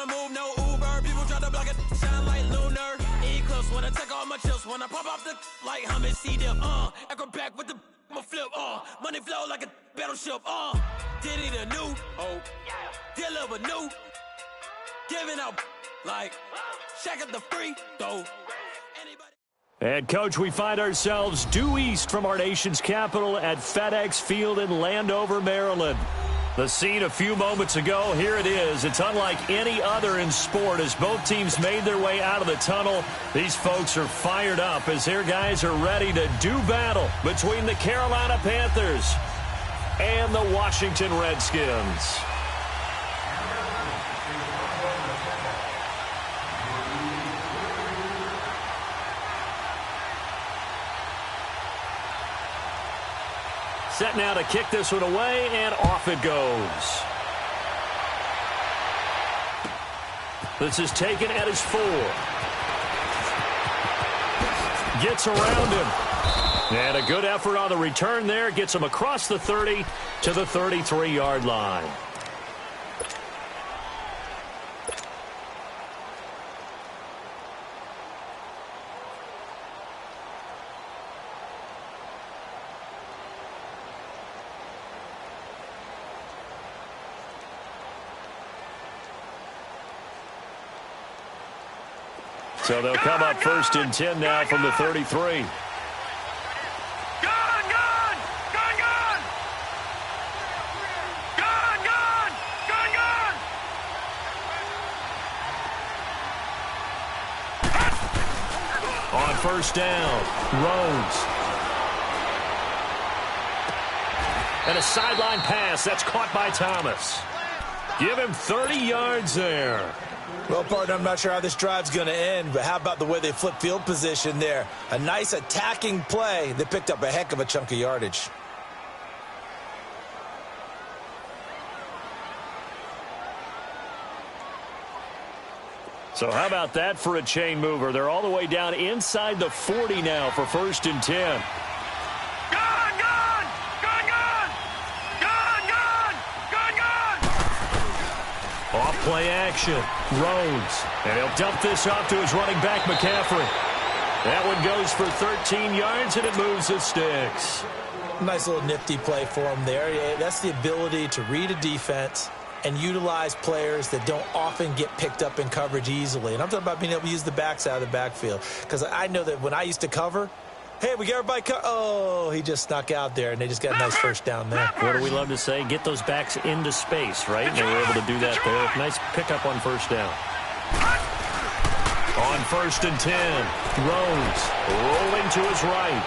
the move, no Uber. People try to block it, sound like lunar. Eclipse when I take all my chips, when I pop off the like hummus, see them. Echo back with the flip. Money flow like a battleship. Did it a new? Oh, deliver new. Giving out like check up the free throw. And, Coach, we find ourselves due east from our nation's capital at FedEx Field in Landover, Maryland. The scene a few moments ago, here it is. It's unlike any other in sport as both teams made their way out of the tunnel. These folks are fired up as their guys are ready to do battle between the Carolina Panthers and the Washington Redskins. Set now to kick this one away, and off it goes. This is taken at his 4. Gets around him. And a good effort on the return there. Gets him across the 30 to the 33-yard line. So they'll come up 1st and 10 now from the 33. On 1st down, Rhodes. And a sideline pass. That's caught by Thomas. Give him 30 yards there. Well, partner, I'm not sure how this drive's going to end, but how about the way they flip field position there? A nice attacking play. They picked up a heck of a chunk of yardage. So how about that for a chain mover? They're all the way down inside the 40 now for 1st and 10. Off play action, Rhodes, and he'll dump this off to his running back, McCaffrey. That one goes for 13 yards, and it moves the sticks. Nice little nifty play for him there. That's the ability to read a defense and utilize players that don't often get picked up in coverage easily. And I'm talking about being able to use the backside of the backfield. Because I know that when I used to cover, hey, we got everybody oh, he just snuck out there, and they just got a nice 1st down there. What do we love to say? Get those backs into space, right? And they were able to do that there. Nice pickup on 1st down. On 1st and 10, Rhodes rolling to his right.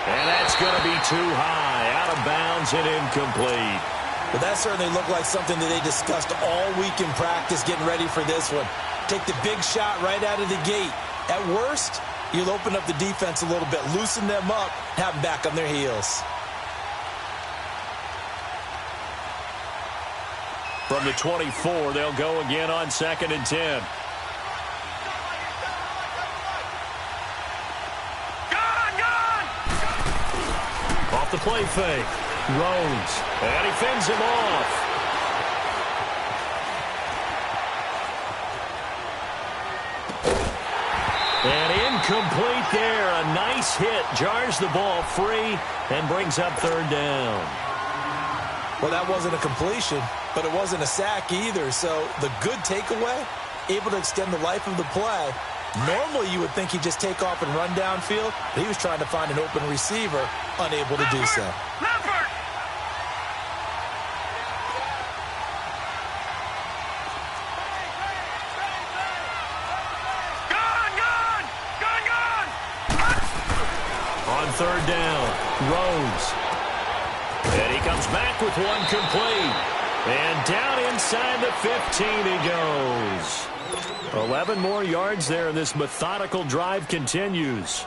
And that's going to be too high, out of bounds and incomplete. But that certainly looked like something that they discussed all week in practice getting ready for this one. Take the big shot right out of the gate. At worst, you'll open up the defense a little bit, loosen them up, have them back on their heels. From the 24, they'll go again on 2nd and 10. Off the play fake. Rhodes. And he fends him off. And incomplete there. A nice hit. Jars the ball free and brings up 3rd down. Well, that wasn't a completion, but it wasn't a sack either. So the good takeaway, able to extend the life of the play. Normally you would think he'd just take off and run downfield. But he was trying to find an open receiver, unable to do so. On 3rd down, Rhodes. And he comes back with one complete. And down inside the 15 he goes. 11 more yards there, and this methodical drive continues.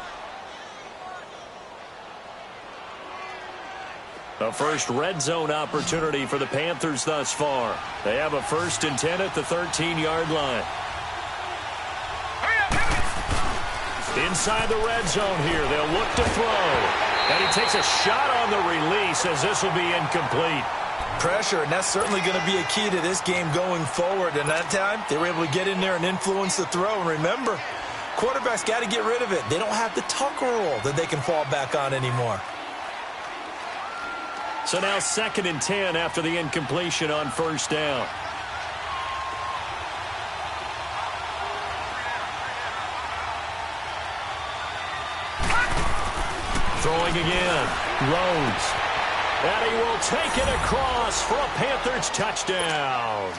The first red zone opportunity for the Panthers thus far. They have a 1st and 10 at the 13-yard line. Inside the red zone here, they'll look to throw. And he takes a shot on the release as this will be incomplete. Pressure, and that's certainly going to be a key to this game going forward. And that time, they were able to get in there and influence the throw. And remember, quarterbacks got to get rid of it. They don't have the tuck rule that they can fall back on anymore. So now 2nd and 10 after the incompletion on first down. Throwing again. Rhodes. And he will take it across for a Panthers touchdown.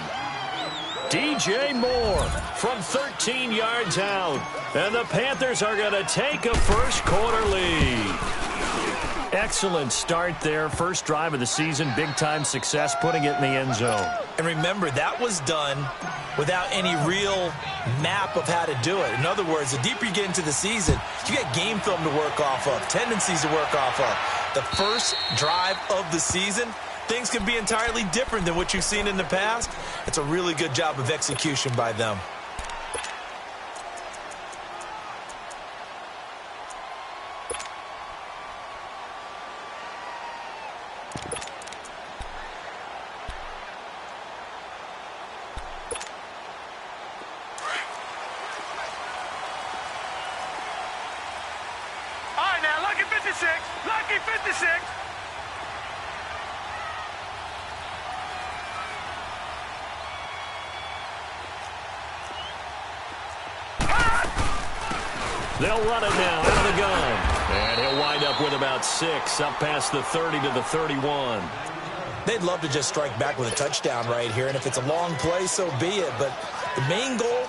DJ Moore from 13 yards out. And the Panthers are going to take a first-quarter lead. Excellent start there. First drive of the season. Big-time success putting it in the end zone. And remember, that was done without any real map of how to do it. In other words, the deeper you get into the season, you got game film to work off of, tendencies to work off of. The first drive of the season, things can be entirely different than what you've seen in the past. It's a really good job of execution by them. Lucky 56. They'll run it now out of the gun. And he'll wind up with about 6 up past the 30 to the 31. They'd love to just strike back with a touchdown right here. And if it's a long play, so be it. But the main goal,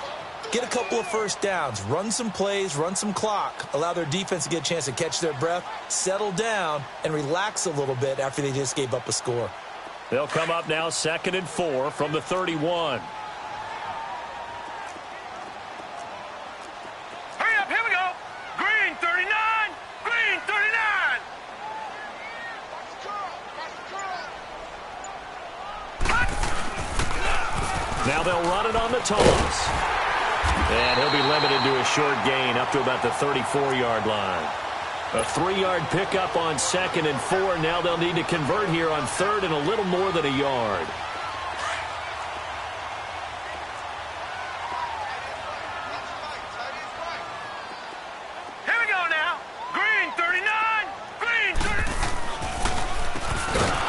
get a couple of first downs, run some plays, run some clock, allow their defense to get a chance to catch their breath, settle down, and relax a little bit after they just gave up a score. They'll come up now 2nd and 4 from the 31. Hurry up, here we go. Green 39, green 39. Now they'll run it on the toss. And he'll be limited to a short gain up to about the 34-yard line. A 3-yard pickup on 2nd and 4. Now they'll need to convert here on 3rd and a little more than a yard. Here we go now. Green 39, green 30.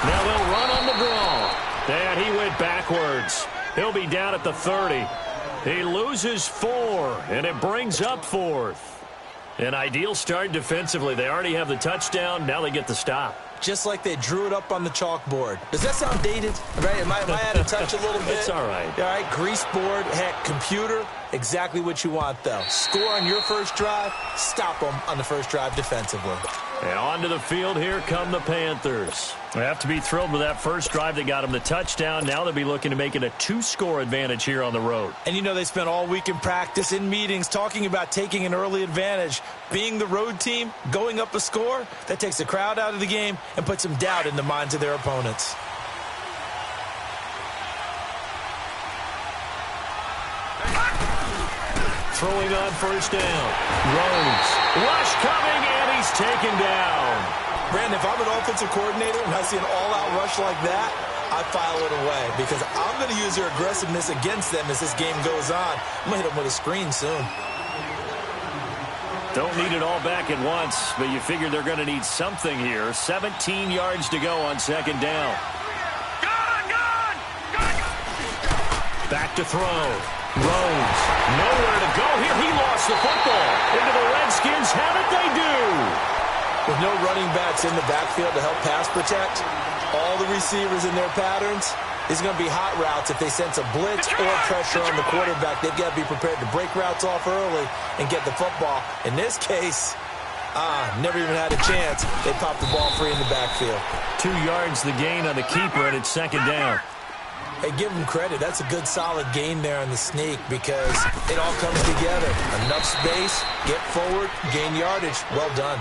Now they'll run on the draw. And he went backwards. He'll be down at the 30. He loses 4, and it brings up 4th. An ideal start defensively. They already have the touchdown. Now they get the stop. Just like they drew it up on the chalkboard. Does that sound dated? Right? Am I out of touch a little bit? It's all right. All right, grease board, heck, computer, exactly what you want, though. Score on your first drive, stop them on the first drive defensively. And onto the field, here come the Panthers. They have to be thrilled with that first drive that got them the touchdown. Now they'll be looking to make it a 2-score advantage here on the road. And you know they spent all week in practice, in meetings, talking about taking an early advantage. Being the road team, going up a score, that takes the crowd out of the game and puts some doubt in the minds of their opponents. Throwing on first down. Rhodes. Rush coming, and he's taken down. Brandon, if I'm an offensive coordinator and I see an all-out rush like that, I file it away because I'm going to use their aggressiveness against them as this game goes on. I'm going to hit them with a screen soon. Don't need it all back at once, but you figure they're going to need something here. 17 yards to go on 2nd down. Back to throw. Rhodes. Nowhere to go here. He lost the football. Into the Redskins. How did they do? With no running backs in the backfield to help pass protect, all the receivers in their patterns, these are going to be hot routes. If they sense a blitz or pressure on the quarterback, they've got to be prepared to break routes off early and get the football. In this case, never even had a chance. They popped the ball free in the backfield. 2 yards the gain on the keeper, and it's 2nd down. Hey, give them credit. That's a good, solid gain there on the sneak because it all comes together. Enough space, get forward, gain yardage. Well done.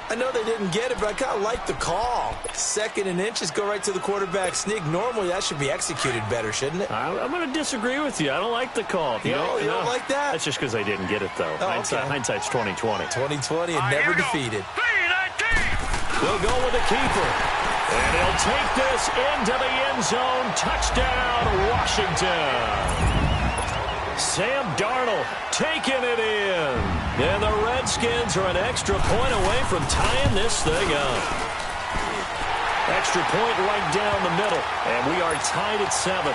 I know they didn't get it, but I kind of like the call. 2nd and inches, go right to the quarterback sneak. Normally, that should be executed better, shouldn't it? I'm going to disagree with you. I don't like the call. You don't like that? That's just because I didn't get it, though. Hindsight's 20/20. 20/20 and never defeated. We'll go with the keeper. And he'll take this into the end zone. Touchdown, Washington. Sam Darnold taking it in. And the Redskins are an extra point away from tying this thing up. Extra point right down the middle. And we are tied at 7.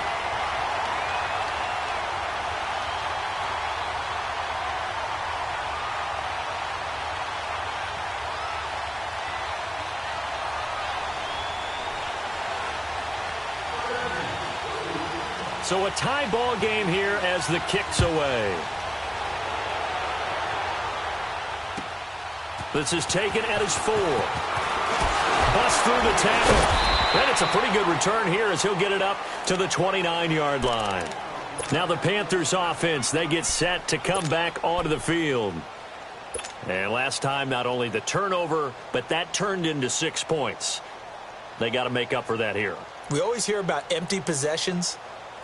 So a tie ball game here as the kick's away. This is taken at his 4. Bust through the tackle. And it's a pretty good return here as he'll get it up to the 29-yard line. Now the Panthers offense, they get set to come back onto the field. And last time, not only the turnover, but that turned into 6 points. They got to make up for that here. We always hear about empty possessions,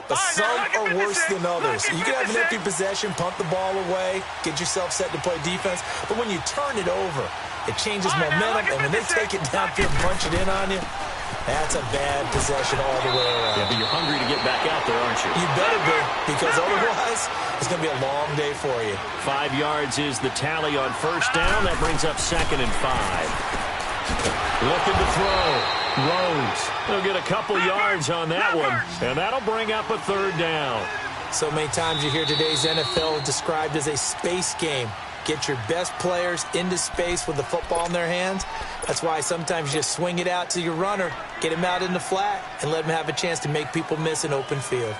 but some are worse than others. You can have an empty possession, punt the ball away, get yourself set to play defense, but when you turn it over, it changes momentum, and when they take it downfield and punch it in on you, that's a bad possession all the way around. Yeah, but you're hungry to get back out there, aren't you? You better be, because otherwise, it's going to be a long day for you. 5 yards is the tally on first down. That brings up 2nd and 5. Looking to throw. Rose. They'll get a couple yards on that one, and that'll bring up a 3rd down. So many times you hear today's NFL described as a space game. Get your best players into space with the football in their hands. That's why sometimes you just swing it out to your runner, get him out in the flat, and let him have a chance to make people miss an open field.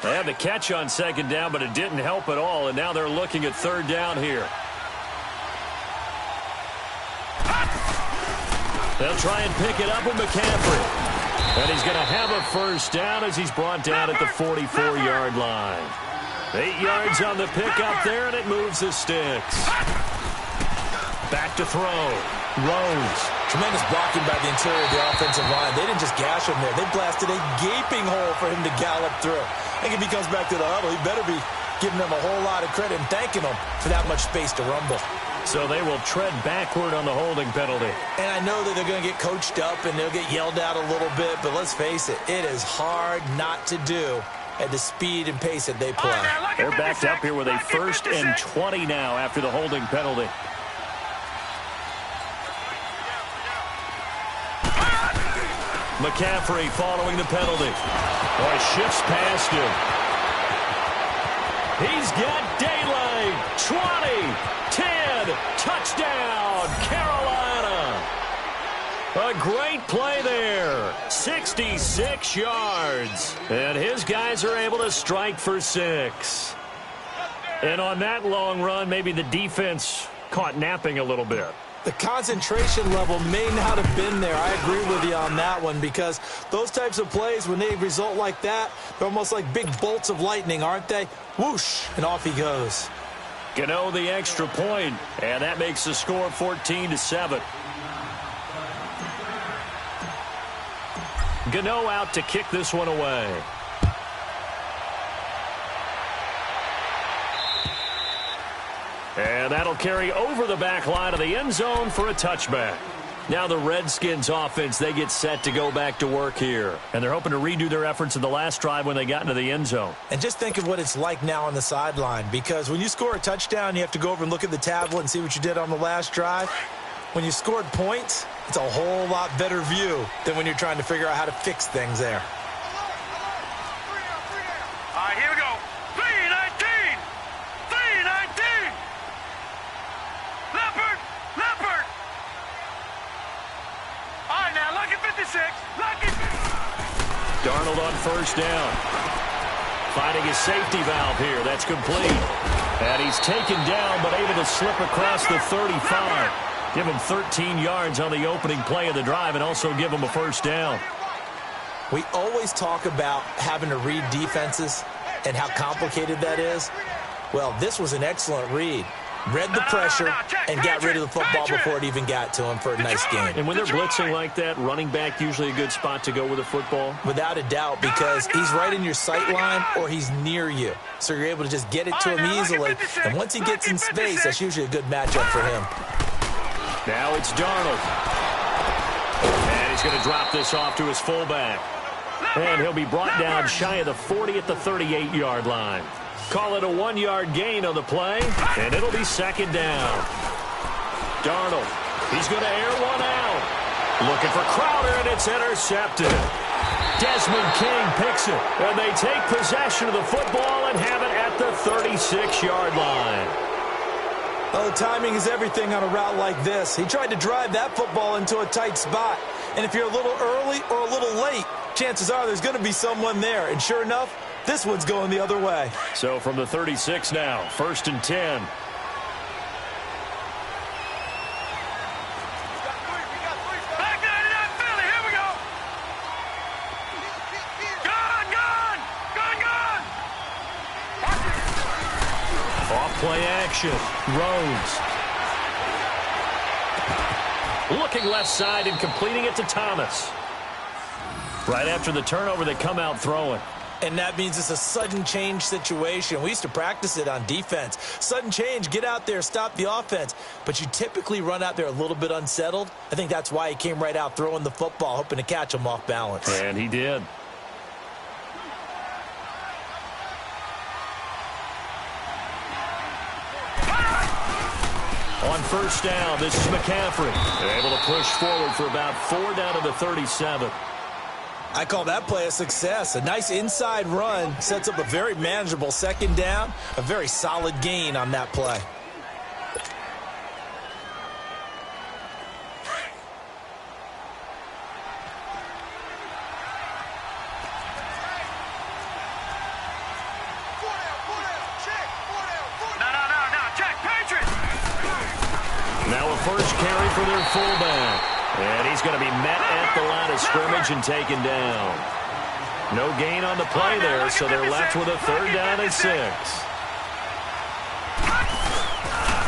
They had the catch on 2nd down, but it didn't help at all, and now they're looking at 3rd down here. They'll try and pick it up with McCaffrey. And he's going to have a 1st down as he's brought down at the 44-yard line. 8 yards on the pickup there, and it moves the sticks. Back to throw. Rose. Tremendous blocking by the interior of the offensive line. They didn't just gash him there. They blasted a gaping hole for him to gallop through. I think if he comes back to the huddle, he better be giving them a whole lot of credit and thanking them for that much space to rumble. So they will tread backward on the holding penalty. And I know that they're going to get coached up and they'll get yelled at a little bit, but let's face it, it is hard not to do at the speed and pace that they play. They're backed up here with a 1st and 20 now after the holding penalty. McCaffrey following the penalty. Oh, shifts past him. He's got daylight. 20, 10, touchdown, Carolina. A great play there. 66 yards. And his guys are able to strike for 6. And on that long run, maybe the defense caught napping a little bit. The concentration level may not have been there. I agree with you on that one, because those types of plays, when they result like that, they're almost like big bolts of lightning, aren't they? Whoosh, and off he goes. Gano the extra point, and that makes the score 14-7. Gano out to kick this one away. And that'll carry over the back line of the end zone for a touchback. Now the Redskins offense, they get set to go back to work here. And they're hoping to redo their efforts in the last drive when they got into the end zone. And just think of what it's like now on the sideline, because when you score a touchdown, you have to go over and look at the tablet and see what you did on the last drive. When you scored points, it's a whole lot better view than when you're trying to figure out how to fix things there. All right, here we go. 3-19! 3-19! Leopard! Leopard! All right, now, lucky 56. Lucky. Darnold on first down. Finding his safety valve here. That's complete. And he's taken down, but able to slip across the 35. Give him 13 yards on the opening play of the drive and also give him a first down. We always talk about having to read defenses and how complicated that is. Well, this was an excellent read. read the pressure, and got rid of the football before it even got to him for a nice gain. And when they're blitzing like that, running back usually a good spot to go with the football? Without a doubt, because he's right in your sight line or he's near you. So you're able to just get it to him easily. And once he gets in space, that's usually a good matchup for him. Now it's Darnold. And he's going to drop this off to his fullback. And he'll be brought down shy of the 40 at the 38-yard line. Call it a 1-yard gain on the play, and it'll be second down. Darnold, he's going to air one out. Looking for Crowder, and it's intercepted. Desmond King picks it, and they take possession of the football and have it at the 36-yard line. Well, the timing is everything on a route like this. He tried to drive that football into a tight spot. And if you're a little early or a little late, chances are there's going to be someone there. And sure enough, this one's going the other way. So from the 36 now, 1st and 10. Play action. Rhodes. Looking left side and completing it to Thomas. Right after the turnover, they come out throwing. And that means it's a sudden change situation. We used to practice it on defense. Sudden change, get out there, stop the offense. But you typically run out there a little bit unsettled. I think that's why he came right out throwing the football, hoping to catch him off balance. And he did. On first down, this is McCaffrey. They're able to push forward for about 4 down to the 37. I call that play a success. A nice inside run sets up a very manageable second down. A very solid gain on that play. First carry for their fullback. And he's going to be met at the line of scrimmage and taken down. No gain on the play there, so they're left with a 3rd down and 6.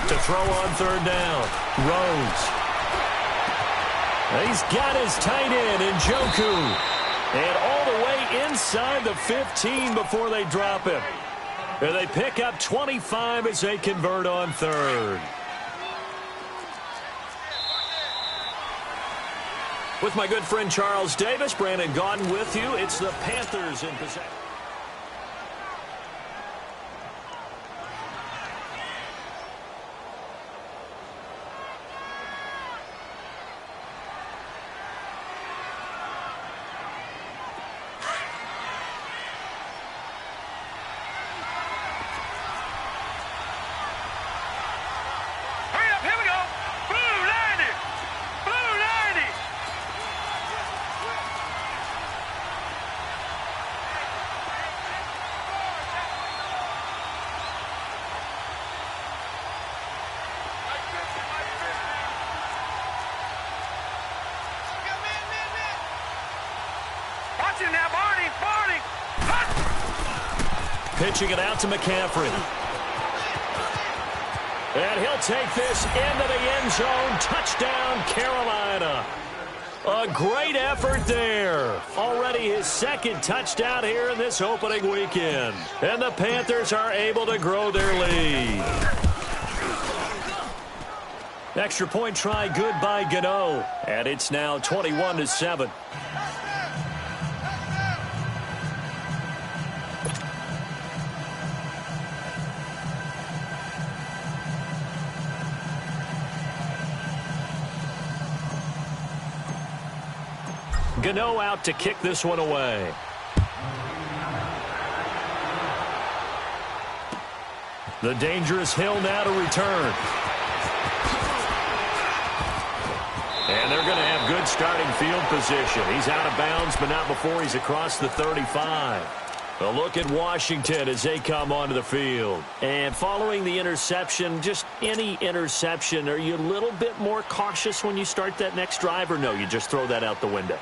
To throw on 3rd down, Rhodes. He's got his tight end, Njoku. And all the way inside the 15 before they drop him. And they pick up 25 as they convert on 3rd. With my good friend Charles Davis, Brandon Gaudin with you. It's the Panthers in possession. Pitching it out to McCaffrey. And he'll take this into the end zone. Touchdown, Carolina. A great effort there. Already his 2nd touchdown here in this opening weekend. And the Panthers are able to grow their lead. Extra point try good by Gano. And it's now 21-7. Gano out to kick this one away. The dangerous Hill now to return. And they're going to have good starting field position. He's out of bounds, but not before he's across the 35. A look at Washington as they come onto the field. And following the interception, just any interception, are you a little bit more cautious when you start that next drive, or no, you just throw that out the window?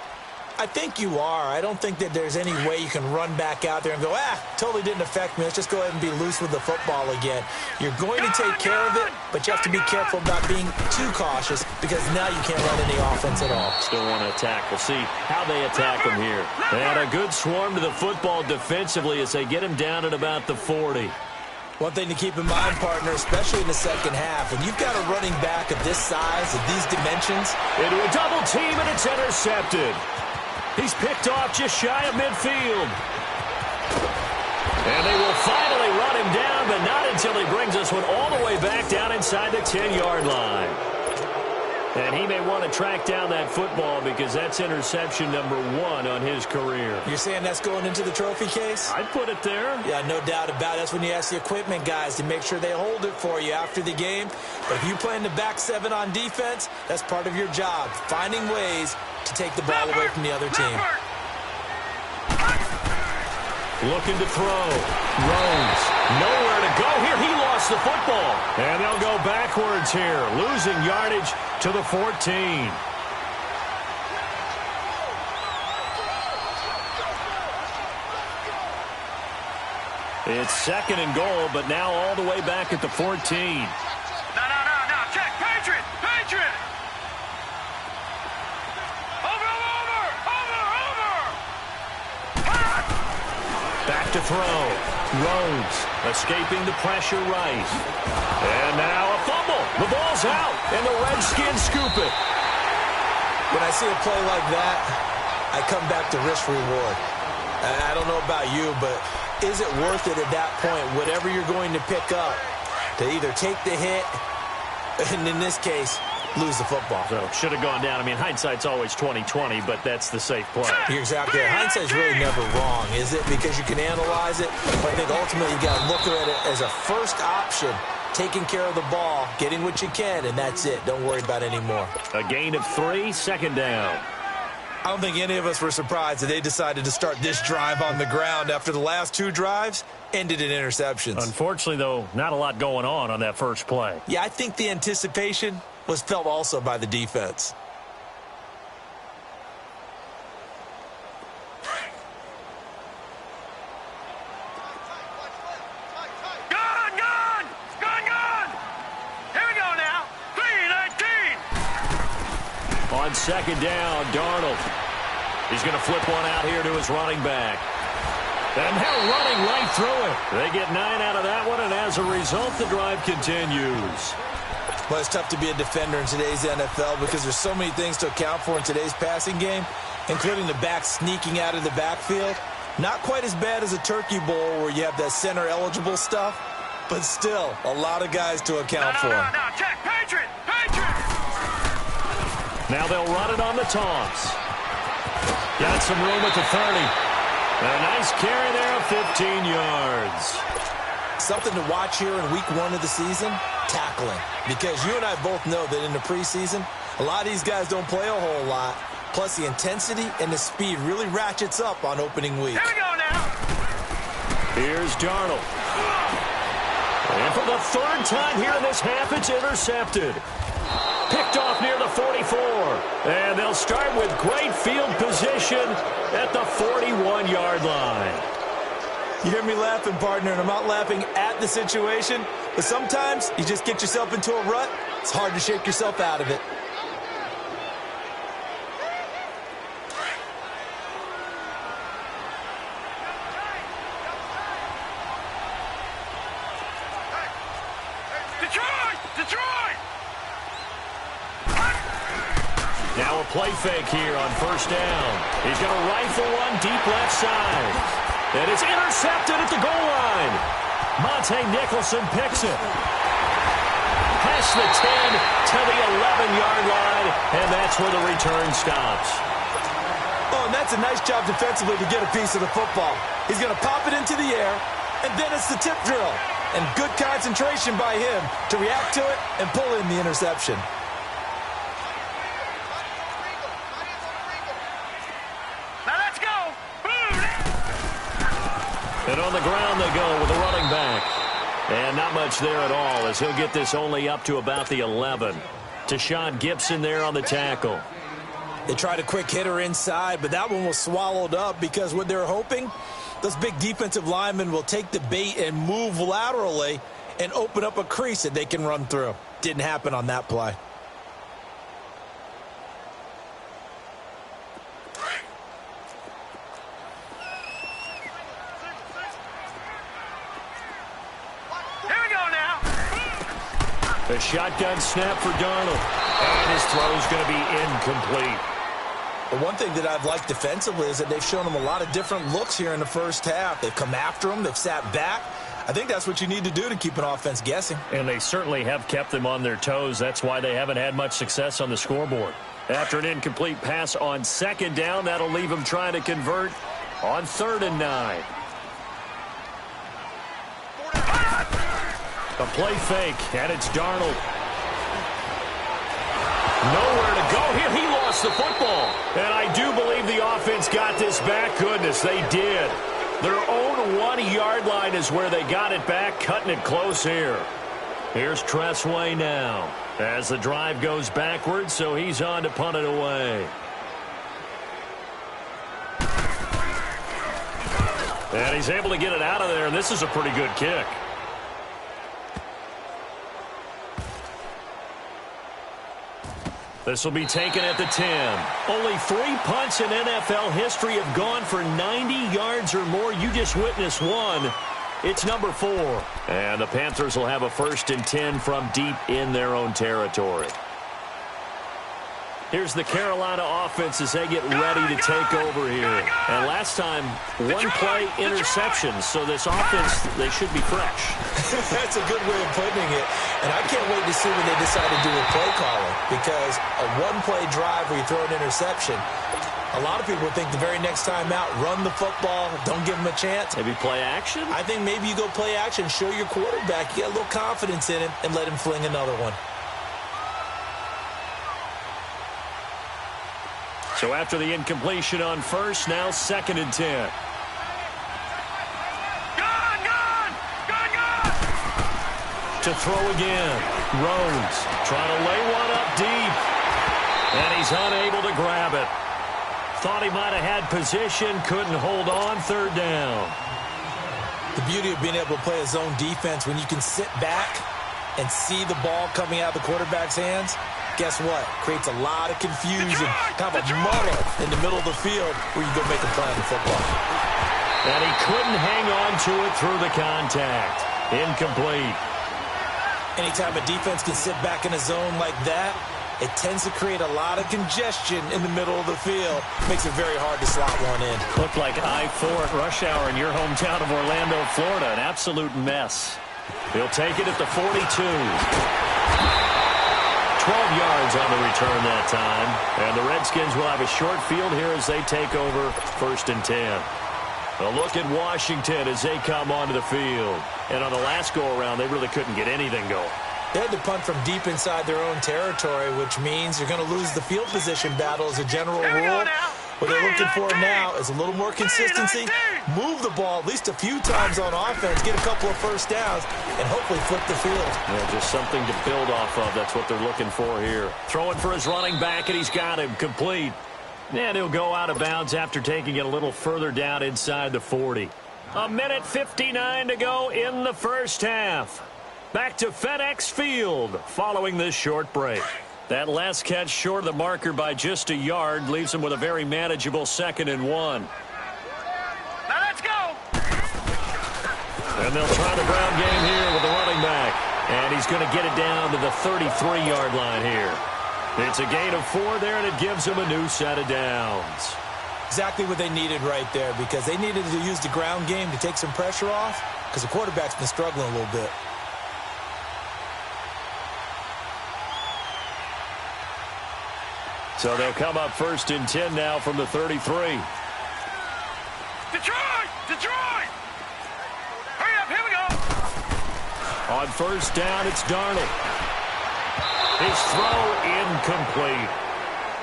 I think you are. I don't think that there's any way you can run back out there and go, totally didn't affect me. Let's just go ahead and be loose with the football again. You're going to take care of it, but you have to be careful about being too cautious because now you can't run any offense at all. Still want to attack. We'll see how they attack him here. They had a good swarm to the football defensively as they get him down at about the 40. One thing to keep in mind, partner, especially in the second half, when you've got a running back of this size, of these dimensions. Into a double team, and it's intercepted. He's picked off just shy of midfield. And they will finally run him down, but not until he brings this one all the way back down inside the 10-yard line. And he may want to track down that football because that's interception number 1 on his career. You're saying that's going into the trophy case? I'd put it there. Yeah, no doubt about it. That's when you ask the equipment guys to make sure they hold it for you after the game. But if you play in the back 7 on defense, that's part of your job, finding ways to take the ball away from the other team. Looking to throw. Rhodes. Nowhere to go here. He lost the football. And they'll go backwards here. Losing yardage to the 14. It's 2nd and goal, but now all the way back at the 14. No. Check. Patriot. Back to throw. Rhodes escaping the pressure right. And now a fumble. The ball's out, and the Redskins scoop it. When I see a play like that, I come back to risk reward. I don't know about you, but is it worth it at that point, whatever you're going to pick up, to either take the hit, and in this case, lose the football? So should have gone down. I mean, hindsight's always 20/20, but that's the safe play. You're exactly right. Hindsight's really never wrong, is it? Because you can analyze it, but I think ultimately you got to look at it as a first option, taking care of the ball, getting what you can, and that's it. Don't worry about any more. A gain of 3, 2nd down. I don't think any of us were surprised that they decided to start this drive on the ground after the last 2 drives ended in interceptions. Unfortunately, though, not a lot going on that first play. Yeah, I think the anticipation was felt also by the defense. Gone! Here we go now. 3-19. On 2nd down, Darnold. He's going to flip one out here to his running back. And they're running right through it. They get 9 out of that one, and as a result, the drive continues. Well, it's tough to be a defender in today's NFL because there's so many things to account for in today's passing game, including the back sneaking out of the backfield. Not quite as bad as a turkey bowl where you have that center-eligible stuff, but still a lot of guys to account for. No. Check. Patriot. Now they'll run it on the toss. Got some room at the 30. A nice carry there of 15 yards. Something to watch here in week 1 of the season, tackling. Because you and I both know that in the preseason, a lot of these guys don't play a whole lot. Plus, the intensity and the speed really ratchets up on opening week. Here we go now. Here's Darnold. And for the 3rd time here in this half, it's intercepted. Picked off near the 44. And they'll start with great field position at the 41-yard line. You hear me laughing, partner, and I'm not laughing at the situation, but sometimes you just get yourself into a rut. It's hard to shake yourself out of it. Detroit! Now a play fake here on 1st down. He's going to rifle one deep left side. And it's intercepted at the goal line. Monte Nicholson picks it. Past the 10 to the 11-yard line, and that's where the return stops. Oh, and that's a nice job defensively to get a piece of the football. He's going to pop it into the air, and then it's the tip drill. And good concentration by him to react to it and pull in the interception. Now let's go. And on the ground they go with the running back. And not much there at all as he'll get this only up to about the 11. Tashawn Gibson there on the tackle. They tried a quick hitter inside, but that one was swallowed up because what they're hoping, those big defensive linemen will take the bait and move laterally and open up a crease that they can run through. Didn't happen on that play. Here we go now. A shotgun snap for Darnold. And his throw is going to be incomplete. The one thing that I've liked defensively is that they've shown him a lot of different looks here in the first half. They've come after him. They've sat back. I think that's what you need to do to keep an offense guessing. And they certainly have kept them on their toes. That's why they haven't had much success on the scoreboard. After an incomplete pass on second down, that'll leave them trying to convert on 3rd and 9. A play fake, and it's Darnold. Nowhere to go here. He lost the football. And I do believe the offense got this back. Goodness, they did. Their own 1-yard line is where they got it back, cutting it close here. Here's Tressway now as the drive goes backwards, so he's on to punt it away. And he's able to get it out of there, and this is a pretty good kick. This will be taken at the 10. Only 3 punts in NFL history have gone for 90 yards or more. You just witnessed one. It's number 4. And the Panthers will have a 1st and 10 from deep in their own territory. Here's the Carolina offense as they get ready to take over here. And last time, 1-play interception. So this offense, they should be fresh. That's a good way of putting it. And I can't wait to see when they decide to do a play calling. Because a 1-play drive where you throw an interception, a lot of people think the very next time out, run the football, don't give them a chance. Maybe play action? I think maybe you go play action, show your quarterback, you get a little confidence in him, and let him fling another one. So after the incompletion on 1st, now 2nd and 10. To throw again. Rhodes trying to lay one up deep. And he's unable to grab it. Thought he might have had position, couldn't hold on, 3rd down. The beauty of being able to play a zone defense when you can sit back and see the ball coming out of the quarterback's hands, guess what? Creates a lot of confusion, kind of a muddle in the middle of the field where you go make a play on the football. And he couldn't hang on to it through the contact. Incomplete. Anytime a defense can sit back in a zone like that, it tends to create a lot of congestion in the middle of the field. Makes it very hard to slot one in. Looked like I-4 at rush hour in your hometown of Orlando, Florida. An absolute mess. He'll take it at the 42. 12 yards on the return that time. And the Redskins will have a short field here as they take over 1st and 10. A look at Washington as they come onto the field. And on the last go-around, they really couldn't get anything going. They had to punt from deep inside their own territory, which means you're going to lose the field position battle as a general rule. What they're looking for now is a little more consistency. Move the ball at least a few times on offense, get a couple of 1st downs, and hopefully flip the field. Yeah, just something to build off of. That's what they're looking for here. Throwing for his running back, and he's got him complete. And he'll go out of bounds after taking it a little further down inside the 40. 1:59 to go in the first half. Back to FedEx Field following this short break. That last catch short of the marker by just a yard leaves him with a very manageable 2nd and 1. Now let's go. And they'll try the ground game here with the running back. And he's going to get it down to the 33-yard line here. It's a gain of 4 there, and it gives him a new set of downs. Exactly what they needed right there, because they needed to use the ground game to take some pressure off, because the quarterback's been struggling a little bit. So they'll come up 1st and 10 now from the 33. Detroit! Detroit! Hurry up, here we go! On 1st down, it's Darnold. His throw incomplete.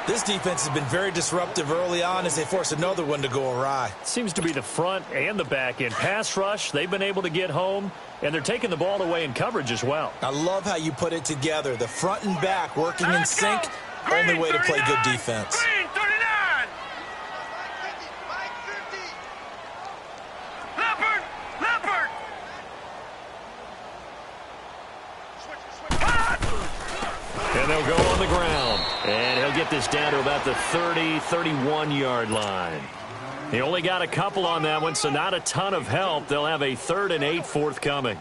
This defense has been very disruptive early on as they force another one to go awry. Seems to be the front and the back end. Pass rush, they've been able to get home, and they're taking the ball away in coverage as well. I love how you put it together. The front and back working in sync. Only way to play good defense. Green this down to about the 30, 31-yard line. He only got a couple on that one, so not a ton of help. They'll have a 3rd and 8 forthcoming.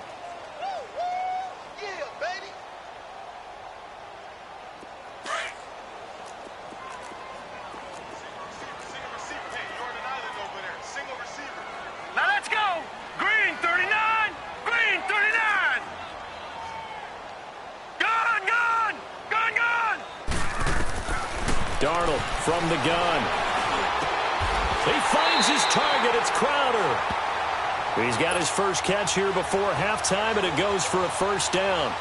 Now let's go. Green 39. Green 39. Gun, gun, gun, gun. Darnold from the gun. He finds his target. It's Crowder. He's got his first catch here before halftime, and it goes for a first down.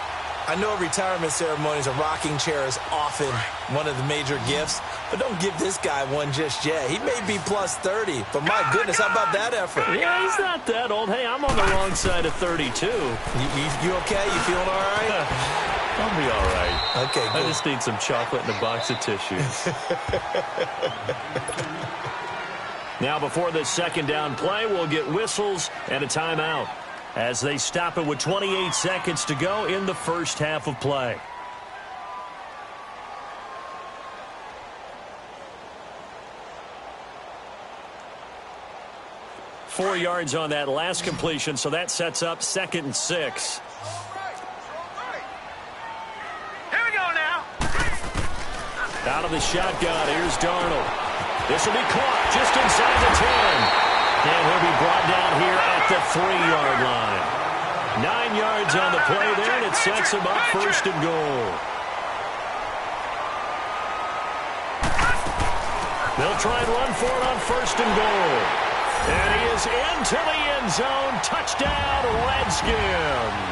I know retirement ceremonies, a rocking chair is often one of the major gifts, but don't give this guy one just yet. He may be plus 30, but my goodness, how about that effort? Yeah, he's not that old. Hey, I'm on the wrong side of 32. You okay? You feeling all right? I'll be all right. Okay, good. I just need some chocolate and a box of tissues. Now, before this second down play, we'll get whistles and a timeout as they stop it with 28 seconds to go in the first half of play. Four yards on that last completion, so that sets up 2nd and 6. Here we go now. Out of the shotgun, here's Darnold. This will be caught just inside the 10. And he'll be brought down here at the 3-yard line. 9 yards on the play there, and it sets him up 1st and goal. They'll try and run for it on 1st and goal. And he is into the end zone. Touchdown, Redskins.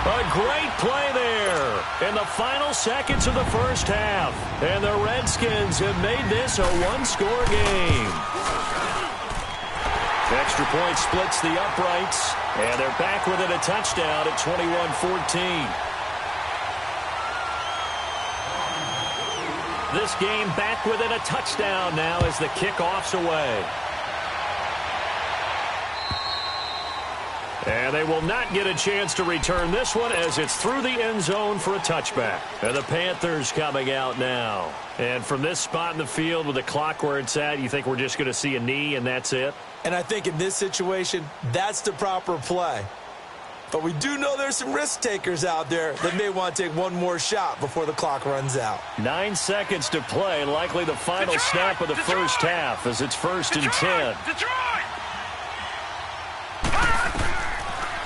A great play there in the final seconds of the first half. And the Redskins have made this a one-score game. Extra point splits the uprights, and they're back within a touchdown at 21-14. This game back within a touchdown now as the kickoff's away. And they will not get a chance to return this one as it's through the end zone for a touchback. And the Panthers coming out now. And from this spot in the field with the clock where it's at, you think we're just going to see a knee and that's it? And I think in this situation, that's the proper play. But we do know there's some risk takers out there that may want to take one more shot before the clock runs out. 9 seconds to play, and likely the final snap of the first half as it's 1st and 10.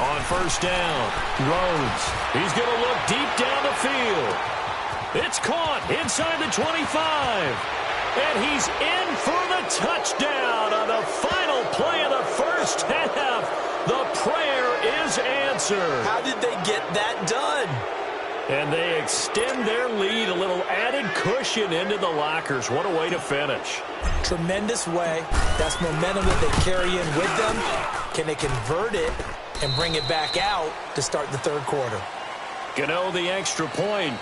On 1st down, Rhodes. He's going to look deep down the field. It's caught inside the 25. And he's in for the touchdown on the final play of the first half. The prayer is answered. How did they get that done? And they extend their lead, a little added cushion into the lockers. What a way to finish. Tremendous way. That's momentum that they carry in with them. Can they convert it and bring it back out to start the third quarter? Gano the extra point.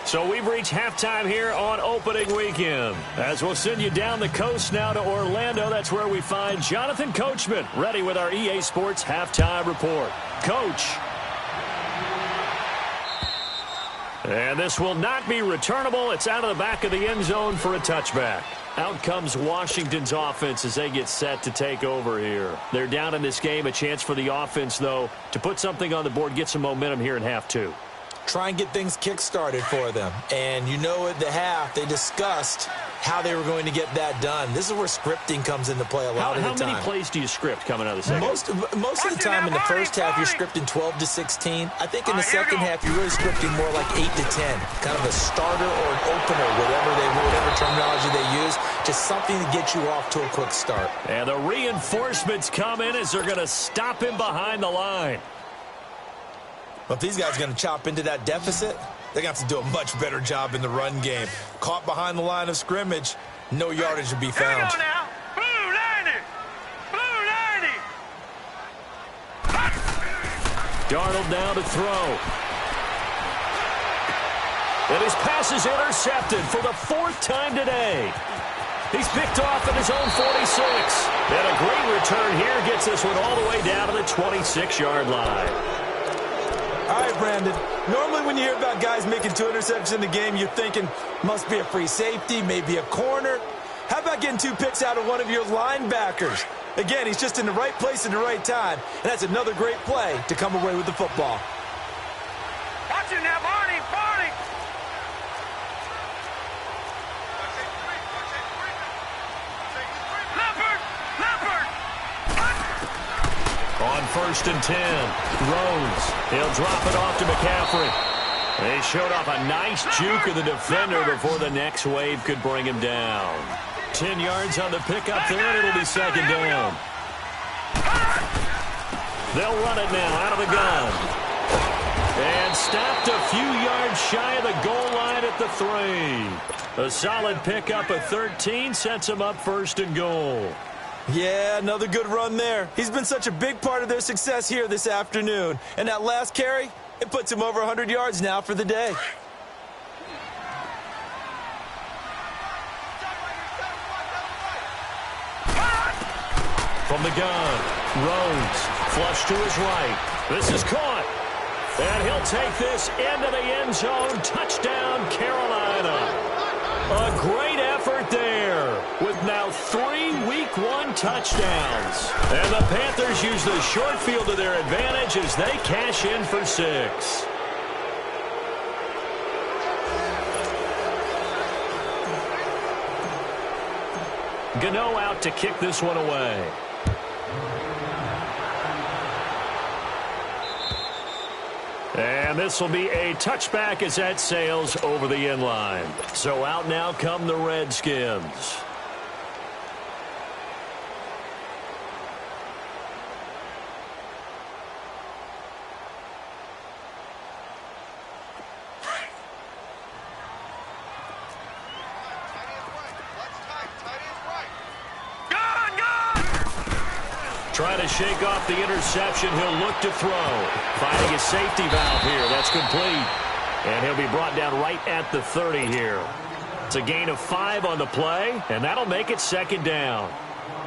So we've reached halftime here on opening weekend. As we'll send you down the coast now to Orlando, that's where we find Jonathan Coachman, ready with our EA Sports halftime report. Coach. And this will not be returnable. It's out of the back of the end zone for a touchback. Out comes Washington's offense as they get set to take over here. They're down in this game. A chance for the offense, though, to put something on the board, get some momentum here in half two. Try and get things kick-started for them. And you know at the half, they discussed how they were going to get that done. This is where scripting comes into play a lot of the time. How many plays do you script coming out of the second? Most of the time in the first half, you're scripting 12 to 16. I think in the second half, you're really scripting more like 8 to 10. Kind of a starter or an opener, whatever terminology they use. Just something to get you off to a quick start. And the reinforcements come in as they're going to stop him behind the line. But if these guys are going to chop into that deficit, they're going to have to do a much better job in the run game. Caught behind the line of scrimmage, no yardage to be found. Here we go now. Blue 90. Blue 90. Darnold now to throw. And his pass is intercepted for the 4th time today. He's picked off at his own 46. And a great return here gets this one all the way down to the 26-yard line. All right, Brandon. Normally when you hear about guys making 2 interceptions in the game, you're thinking, must be a free safety, maybe a corner. How about getting 2 picks out of one of your linebackers? Again, he's just in the right place at the right time, and that's another great play to come away with the football. Watch it now, Barney, Barney. Leopard, Leopard. On 1st and 10, Rhodes. He'll drop it off to McCaffrey. They showed off a nice juke of the defender before the next wave could bring him down. 10 yards on the pickup there, and it'll be 2nd down. They'll run it now out of the gun. And stopped a few yards shy of the goal line at the 3. A solid pickup of 13 sets him up 1st and goal. Yeah, another good run there. He's been such a big part of their success here this afternoon. And that last carry, it puts him over 100 yards now for the day. From the gun, Rhodes, flush to his right. This is caught. And he'll take this into the end zone. Touchdown, Carolina. A great effort there with now 3 Week 1 touchdowns. And the Panthers use the short field to their advantage as they cash in for 6. Gano out to kick this one away. And this will be a touchback as that sails over the end line. So out now come the Redskins. Trying to shake off the interception. He'll look to throw. Finding a safety valve here. That's complete. And he'll be brought down right at the 30 here. It's a gain of 5 on the play, and that'll make it 2nd down.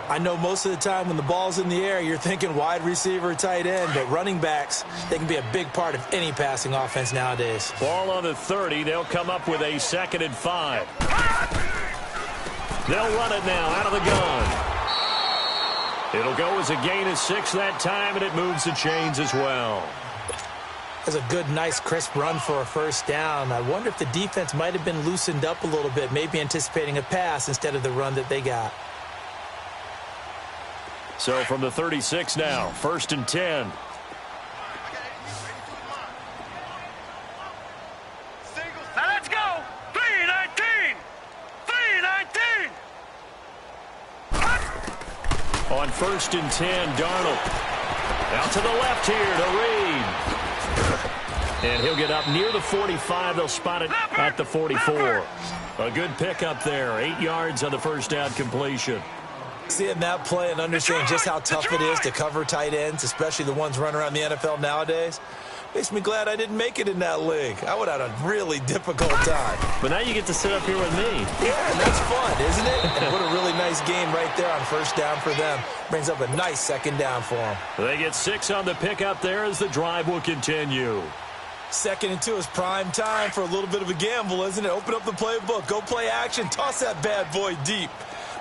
I know most of the time when the ball's in the air, you're thinking wide receiver, tight end, but running backs, they can be a big part of any passing offense nowadays. Ball on the 30. They'll come up with a 2nd and 5. They'll run it now out of the gun. It'll go as a gain of 6 that time, and it moves the chains as well. That's a good, nice, crisp run for a 1st down. I wonder if the defense might have been loosened up a little bit, maybe anticipating a pass instead of the run that they got. So from the 36 now, 1st and 10. Now let's go. 3-19. 3-19. On 1st and 10, Darnold. Out to the left here to Reed. And he'll get up near the 45. They'll spot it at the 44. A good pickup there. 8 yards on the 1st down completion. Seeing that play and understanding just how tough it is to cover tight ends, especially the ones running around the NFL nowadays, makes me glad I didn't make it in that league. I would have had a really difficult time. But now you get to sit up here with me. Yeah, that's fun, isn't it? And what a really nice game right there on 1st down for them. Brings up a nice 2nd down for them. They get 6 on the pickup there as the drive will continue. 2nd and 2 is prime time for a little bit of a gamble, isn't it? Open up the playbook, go play action, toss that bad boy deep.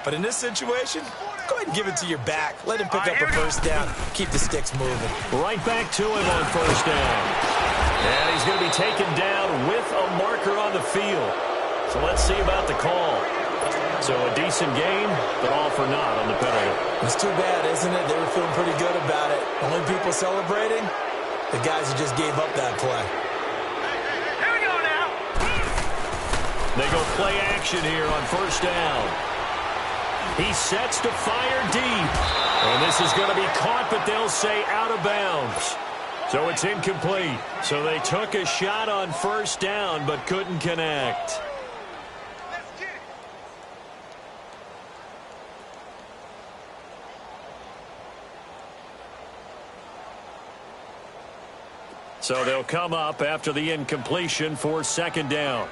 But in this situation, go ahead and give it to your back. Let him pick up a 1st down. Keep the sticks moving. Right back to him on 1st down. And he's going to be taken down with a marker on the field. So let's see about the call. So a decent game, but all for naught on the penalty. It's too bad, isn't it? They were feeling pretty good about it. Only people celebrating, the guys who just gave up that play. Here we go now. They go play action here on 1st down. He sets to fire deep. And this is going to be caught, but they'll say out of bounds. So it's incomplete. So they took a shot on 1st down, but couldn't connect. So they'll come up after the incompletion for 2nd down.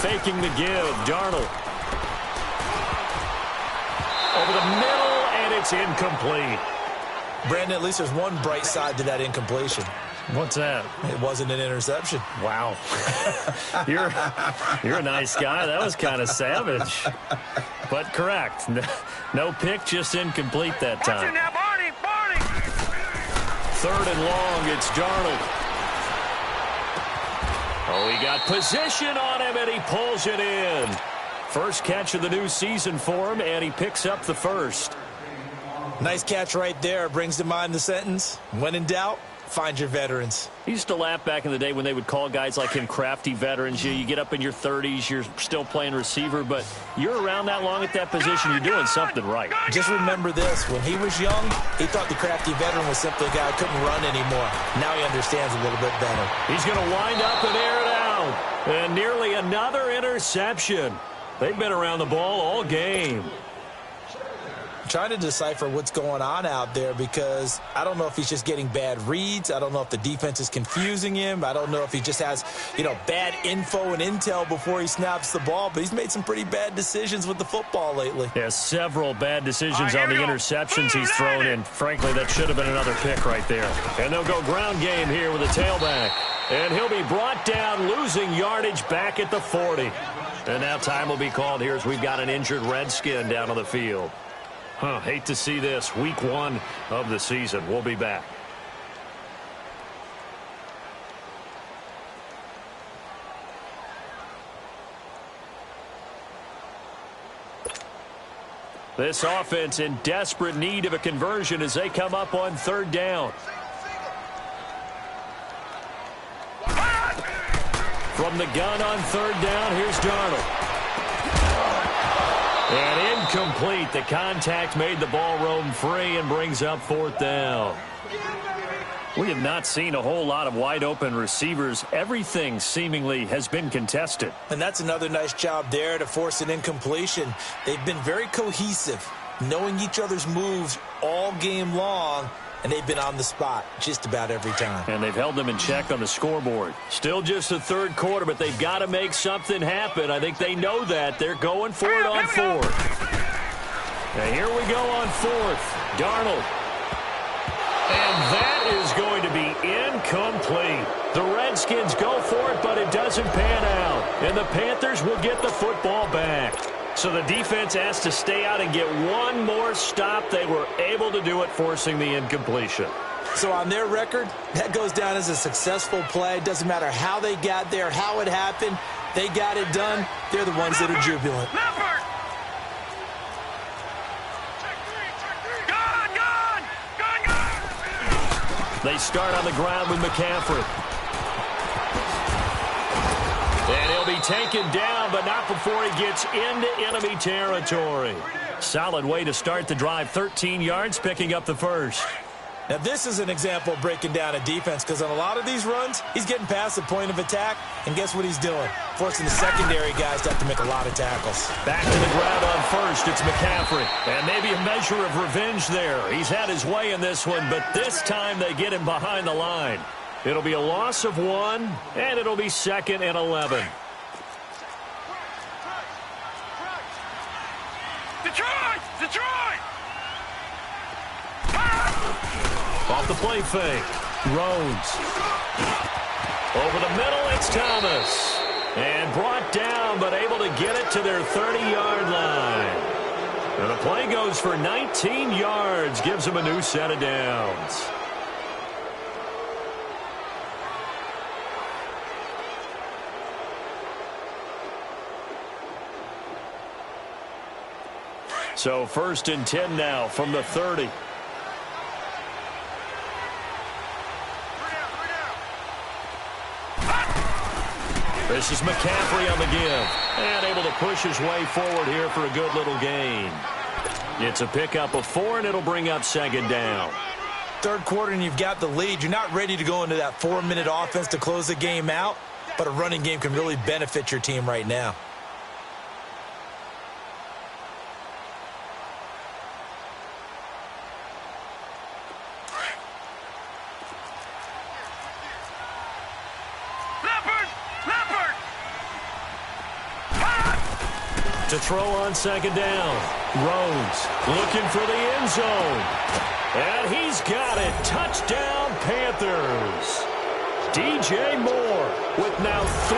Faking the give, Darnold. Over the middle, It's incomplete. Brandon, at least there's one bright side to that incompletion. What's that? It wasn't an interception. Wow. You're a nice guy. That was kind of savage. But correct. No pick, just incomplete that time. Watch it now, Barney! Barney! 3rd and long, it's Darnold. Oh, he got position on him, and he pulls it in. First catch of the new season for him, and he picks up the first. Nice catch right there. Brings to mind the sentence, when in doubt, find your veterans. He used to laugh back in the day when they would call guys like him crafty veterans. You get up in your 30s, you're still playing receiver, but you're around that long at that position, you're doing something right. Just remember this. When he was young, he thought the crafty veteran was simply a guy who couldn't run anymore. Now he understands a little bit better. He's going to wind up and air it out. And nearly another interception. They've been around the ball all game. Trying to decipher what's going on out there because I don't know if he's just getting bad reads. I don't know if the defense is confusing him. I don't know if he just has, bad info and intel before he snaps the ball. But he's made some pretty bad decisions with the football lately. Yeah, several bad decisions on the interceptions he's thrown in. Frankly, that should have been another pick right there. And they'll go ground game here with a tailback. And he'll be brought down, losing yardage back at the 40. And now time will be called here as we've got an injured Redskin down on the field. Hate to see this. Week 1 of the season. We'll be back. This offense in desperate need of a conversion as they come up on 3rd down. From the gun on 3rd down, here's Darnold. And incomplete. The contact made the ball roam free and brings up 4th down. We have not seen a whole lot of wide-open receivers. Everything seemingly has been contested. And that's another nice job there to force an incompletion. They've been very cohesive, knowing each other's moves all game long, and they've been on the spot just about every time. And they've held them in check on the scoreboard. Still just the 3rd quarter, but they've got to make something happen. I think they know that. They're going for it on 4th. And here we go on 4th. Darnold. And that is going to be incomplete. The Redskins go for it, but it doesn't pan out. And the Panthers will get the football back. So the defense has to stay out and get one more stop. They were able to do it, forcing the incompletion. So on their record, that goes down as a successful play. It doesn't matter how they got there, how it happened. They got it done. They're the ones that are jubilant. They start on the ground with McCaffrey. And he'll be taken down, but not before he gets into enemy territory. Solid way to start the drive. 13 yards, picking up the first. Now, this is an example of breaking down a defense because on a lot of these runs, he's getting past the point of attack, and guess what he's doing? Forcing the secondary guys to have to make a lot of tackles. Back to the ground on first. It's McCaffrey. And maybe a measure of revenge there. He's had his way in this one, but this time they get him behind the line. It'll be a loss of 1, and it'll be 2nd and 11. Detroit! Detroit! Off the play fake. Rhodes. Over the middle, it's Thomas. And brought down, but able to get it to their 30-yard line. And the play goes for 19 yards. Gives them a new set of downs. So 1st and 10 now from the 30. This is McCaffrey on the give. And able to push his way forward here for a good little gain. It's a pickup of 4, and it'll bring up 2nd down. 3rd quarter, and you've got the lead. You're not ready to go into that 4-minute offense to close the game out, but a running game can really benefit your team right now. To throw on second down. Rhodes looking for the end zone. And he's got it. Touchdown, Panthers. DJ Moore with now 3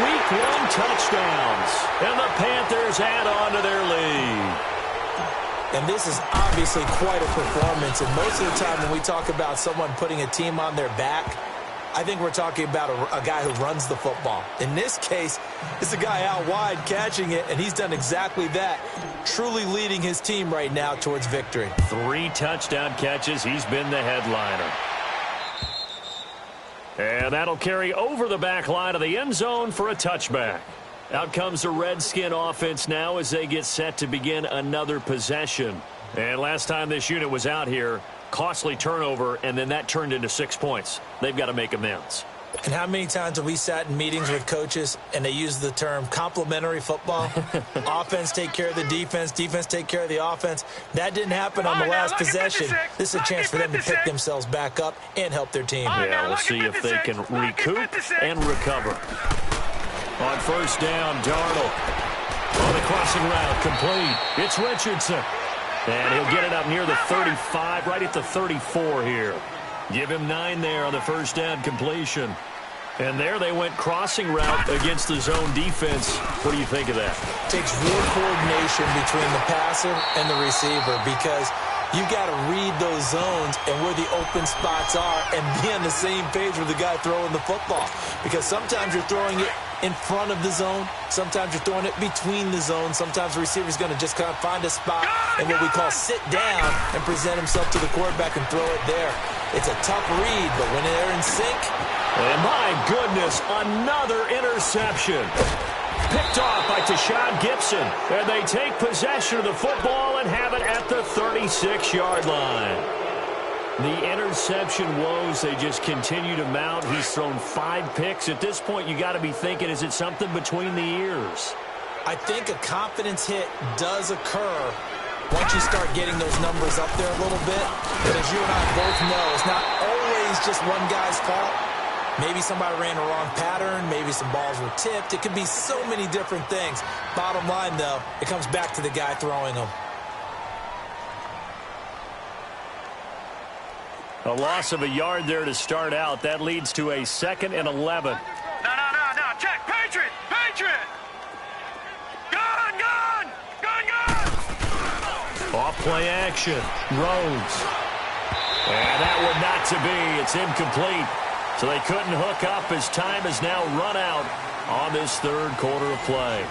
week-long touchdowns. And the Panthers add on to their lead. And this is obviously quite a performance. And most of the time when we talk about someone putting a team on their back, I think we're talking about a guy who runs the football. In this case, it's a guy out wide catching it, and he's done exactly that, truly leading his team right now towards victory. 3 touchdown catches. He's been the headliner. And that'll carry over the back line of the end zone for a touchback. Out comes the Redskin offense now as they get set to begin another possession. And last time this unit was out here, costly turnover, and then that turned into 6 points. They've got to make amends. And how many times have we sat in meetings with coaches and they use the term complementary football? Offense take care of the defense, defense take care of the offense. That didn't happen on the last possession. This is a chance for them to pick themselves back up and help their team. Yeah, we'll see if they can recoup and recover. On first down, Darnold. On the crossing route, complete. It's Richardson. And he'll get it up near the 35, right at the 34 here. Give him 9 there on the first down completion. And there they went crossing route against the zone defense. What do you think of that? Takes real coordination between the passer and the receiver because you've got to read those zones and where the open spots are and be on the same page with the guy throwing the football. Because sometimes you're throwing it in front of the zone. Sometimes you're throwing it between the zones. Sometimes the receiver's going to just kind of find a spot and what we call sit down and present himself to the quarterback and throw it there. It's a tough read, but when they're in sync. And my goodness, another interception. Picked off by Tashawn Gibson. And they take possession of the football and have it at the 36-yard line. The interception woes, they just continue to mount. He's thrown 5 picks. At this point, you got to be thinking, is it something between the ears? I think a confidence hit does occur once you start getting those numbers up there a little bit. But as you and I both know, it's not always just one guy's fault. Maybe somebody ran a wrong pattern. Maybe some balls were tipped. It could be so many different things. Bottom line, though, it comes back to the guy throwing them. A loss of a yard there to start out. That leads to a 2nd and 11. No. Check. Patriot. Gun. Off play action. Rhodes. And that one not to be. It's incomplete. So they couldn't hook up as time has now run out on this 3rd quarter of play.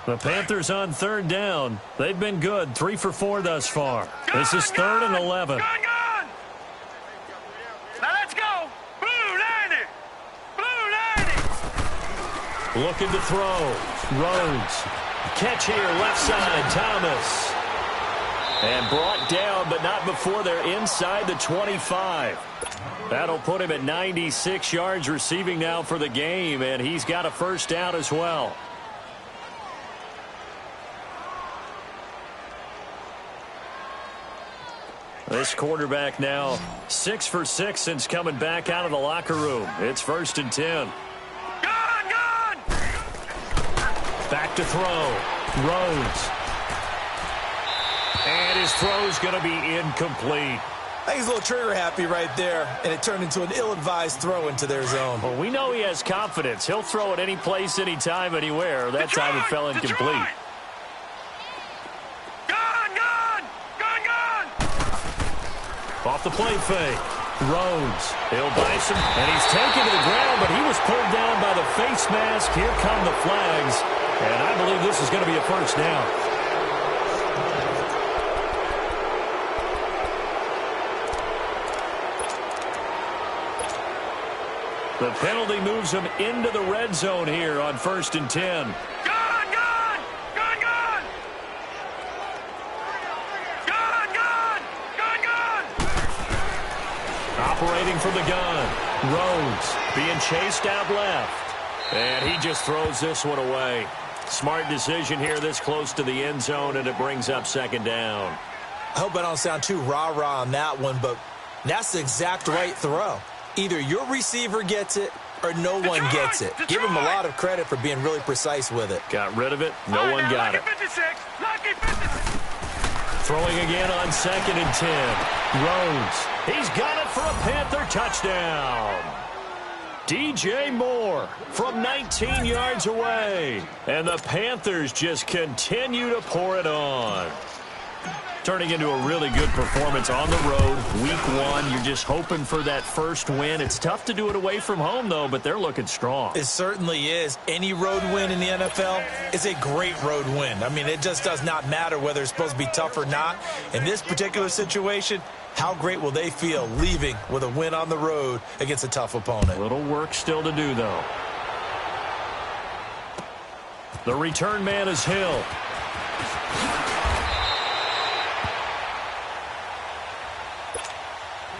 The Panthers on 3rd down. They've been good. 3 for 4 thus far. This is 3rd and 11. Gun. Now let's go. Blue 90. Looking to throw. Rhodes. Catch here, left side, Thomas. And brought down, but not before they're inside the 25. That'll put him at 96 yards receiving now for the game, and he's got a first down as well. This quarterback now 6 for 6 since coming back out of the locker room. It's 1st and 10. Gun. Back to throw. Rhodes. And his throw's going to be incomplete. I think he's a little trigger happy right there, and it turned into an ill-advised throw into their zone. Well, we know he has confidence. He'll throw it any place, anytime, anywhere. That time it fell incomplete. Off the play fake. Rhodes. He'll buy some. And he's taken to the ground, but he was pulled down by the face mask. Here come the flags. And I believe this is going to be a first down. The penalty moves him into the red zone here on 1st and 10. Operating from the gun. Rhodes being chased out left. And he just throws this one away. Smart decision here this close to the end zone, and it brings up second down. I hope I don't sound too rah-rah on that one, but that's the exact right throw. Either your receiver gets it or no one gets it. Give him a lot of credit for being really precise with it. Got rid of it. No one got it. Throwing again on 2nd and 10. Rhodes. He's got it for a Panther touchdown. DJ Moore from 19 yards away. And the Panthers just continue to pour it on. Turning into a really good performance on the road. Week 1, you're just hoping for that first win. It's tough to do it away from home, though, but they're looking strong. It certainly is. Any road win in the NFL is a great road win. I mean, it just does not matter whether it's supposed to be tough or not. In this particular situation, how great will they feel leaving with a win on the road against a tough opponent? A little work still to do, though. The return man is Hill.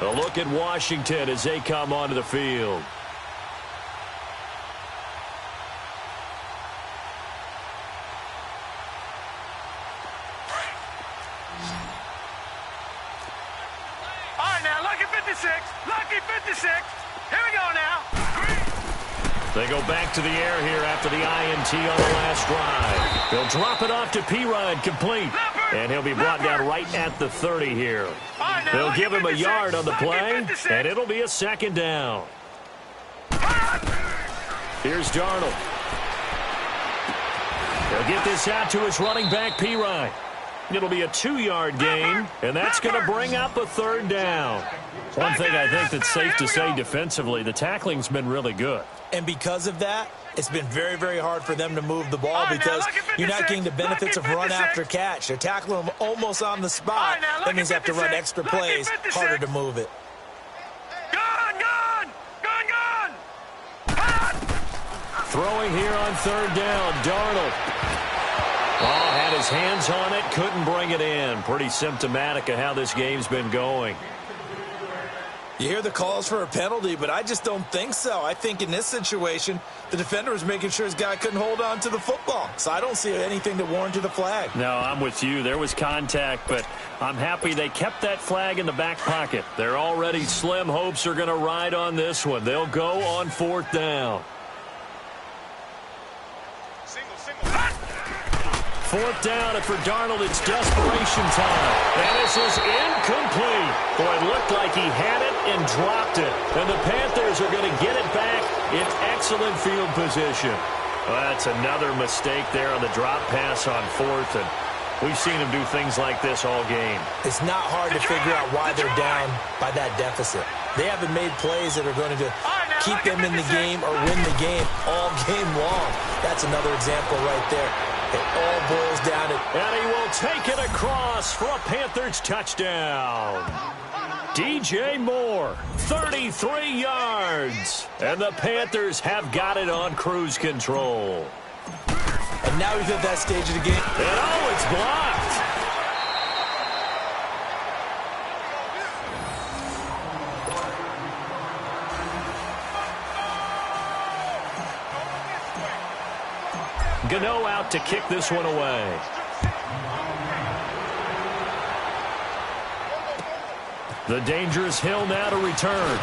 A look at Washington as they come onto the field. All right, now, lucky 56. Lucky 56. Here we go now. They go back to the air here after the INT on the last drive. They'll drop it off to P-Ryan, complete. And he'll be brought down right at the 30 here. They'll give him a yard on the play, and it'll be a second down. Here's Darnold. They'll get this out to his running back, P-Ryan. It'll be a 2-yard gain, and that's going to bring up a third down. One thing I think that's safe to say defensively, the tackling's been really good. And because of that, it's been very, very hard for them to move the ball because you're not getting the benefits of run after catch. They're tackling them almost on the spot. That means they have to run extra plays, harder to move it. Throwing here on 3rd down, Darnold. Oh, had his hands on it, couldn't bring it in. Pretty symptomatic of how this game's been going. You hear the calls for a penalty, but I just don't think so. I think in this situation, the defender was making sure his guy couldn't hold on to the football. So I don't see anything that warranted a flag. No, I'm with you. There was contact, but I'm happy they kept that flag in the back pocket. They're already slim hopes are going to ride on this one. They'll go on 4th down. 4th down, and for Darnold, it's desperation time. And this is incomplete. Boy, it looked like he had it and dropped it. And the Panthers are going to get it back in excellent field position. Well, that's another mistake there on the drop pass on 4th, and we've seen him do things like this all game. It's not hard to figure out why they're down by that deficit. They haven't made plays that are going to keep them in the game or win the game all game long. That's another example right there. It all boils down to... And he will take it across for a Panthers touchdown. DJ Moore, 33 yards. And the Panthers have got it on cruise control. And now he's at that stage of the game. And oh, it's blocked. Gano out to kick this one away. The dangerous Hill now to return.